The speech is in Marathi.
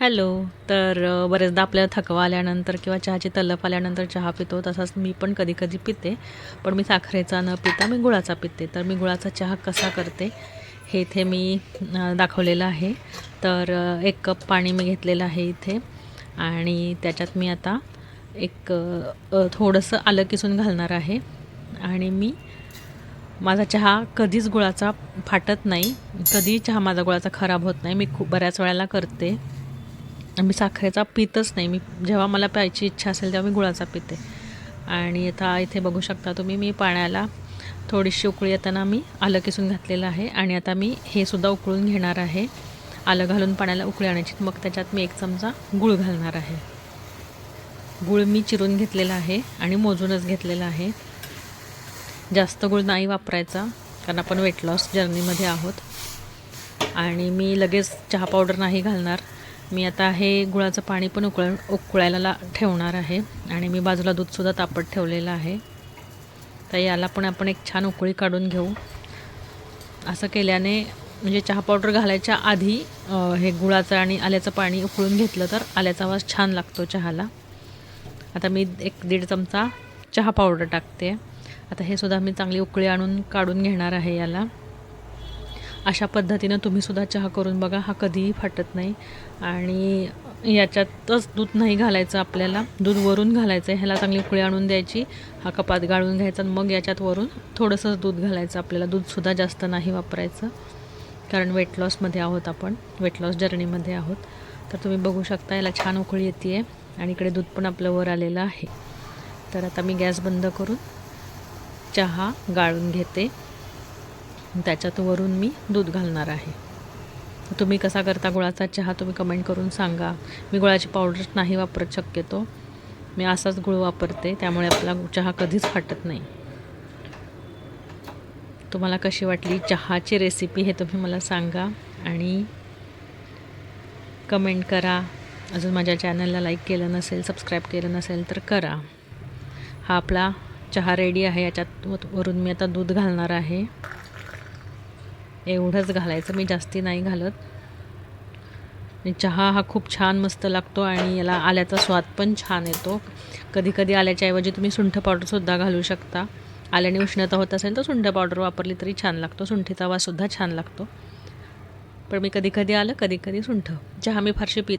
हॅलो. बरेचदा आपल्याला थकवा आल्यानंतर किंवा चहाची तलप आल्यानंतर चहा पितो. तसाच मी पण कधी कधी पिते, पण मी साखरेचा न पिता मी गुळाचा पिते. तर मी गुळाचा चहा कसा करते हे इथे मी दाखवलेलं आहे. 1 कप पाणी मी घेतलेलं आहे इथे, आणि त्याच्यात मी आता थोडंसं आलं किसून घालणार आहे. आणि माझा चहा कधीच गुळाचा फाटत नाही, कधीही चहा माझा गुळाचा खराब होत नाही. मी खूप बऱ्याच वेळेला करते. मी साखरेचा पितच नाही. मी जेव्हा मला प्यायची इच्छा असेल तेव्हा मी गुळाचा पिते. आणि आता इथे बघू शकता तुम्ही, मी पाण्याला थोडीशी उकळी येताना मी आलं किसून घातलेलं आहे. आणि आता मी हे सुद्धा उकळून घेणार आहे. आलं घालून पाण्याला उकळी आणायची. मग त्याच्यात मी 1 चमचा गूळ घालणार आहे. गूळ मी चिरून घेतलेला आहे आणि मोजूनच घेतलेला आहे. जास्त गूळ नाही वापरायचा, कारण आपण वेट लॉस जर्नीमध्ये आहोत. आणि मी लगेच चहा पावडर नाही घालणार. मी आता हे गुळाचं पाणी पण उकळायला ठेवणार आहे. आणि मी बाजूला दूधसुद्धा तापत ठेवलेलं आहे. तर याला पण आपण एक छान उकळी काढून घेऊ. असं केल्याने म्हणजे चहा पावडर घालायच्या आधी हे गुळाचं आणि आल्याचं पाणी उकळून घेतलं तर आल्याचा वास छान लागतो चहाला. आता मी 1-1.5 चमचा चहा पावडर टाकते. आता हे सुद्धा मी चांगली उकळी आणून काढून घेणार आहे याला. अशा पद्धतीनं तुम्हीसुद्धा चहा करून बघा, हा कधीही फाटत नाही. आणि याच्यातच दूध नाही घालायचं आपल्याला, दूध वरून घालायचं आहे. ह्याला चांगली उकळी आणून द्यायची, हा कपात गाळून घ्यायचा, मग याच्यात वरून थोडंसंच दूध घालायचं आपल्याला. दूधसुद्धा जास्त नाही वापरायचं, कारण वेट लॉसमध्ये आहोत आपण, वेट लॉस जर्नीमध्ये आहोत. तर तुम्ही बघू शकता याला छान उकळी येते आहे आणि इकडे दूध पण आपलं वर आलेलं आहे. तर आता मी गॅस बंद करून चहा गाळून घेते. त्याच्यात वरून मी दूध घालणार आहे. तुम्ही कसा करता गुळाचा चहा तुम्ही कमेंट करून सांगा. मी गुळाची पावडर नाही वापरत शक्यतो, मी असाच गुळ वापरते, त्यामुळे आपला चहा कधीच फाटत नाही. तुम्हाला कशी वाटली चहाची रेसिपी हे तुम्ही मला सांगा आणि कमेंट करा. अजून माझ्या चॅनलला लाईक केलं नसेल, सबस्क्राईब केलं नसेल तर करा. हा आपला चहा रेडी आहे. याच्यात वरून मी आता दूध घालणार आहे. एवढंच घालायचं, मी जास्ती नाही घालत. चहा हा खूप छान मस्त लागतो आणि याला आल्याचा स्वाद पण छान येतो. कधी कधी आल्याच्या ऐवजी तुम्ही सुंठ पावडरसुद्धा घालू शकता. आल्याने उष्णता होत असेल तर सुंठ पावडर वापरली तरी छान लागतो. सुंठीचा वाससुद्धा छान लागतो. पण मी कधी कधी आलं, कधी कधी सुंठ. चहा मी फारशी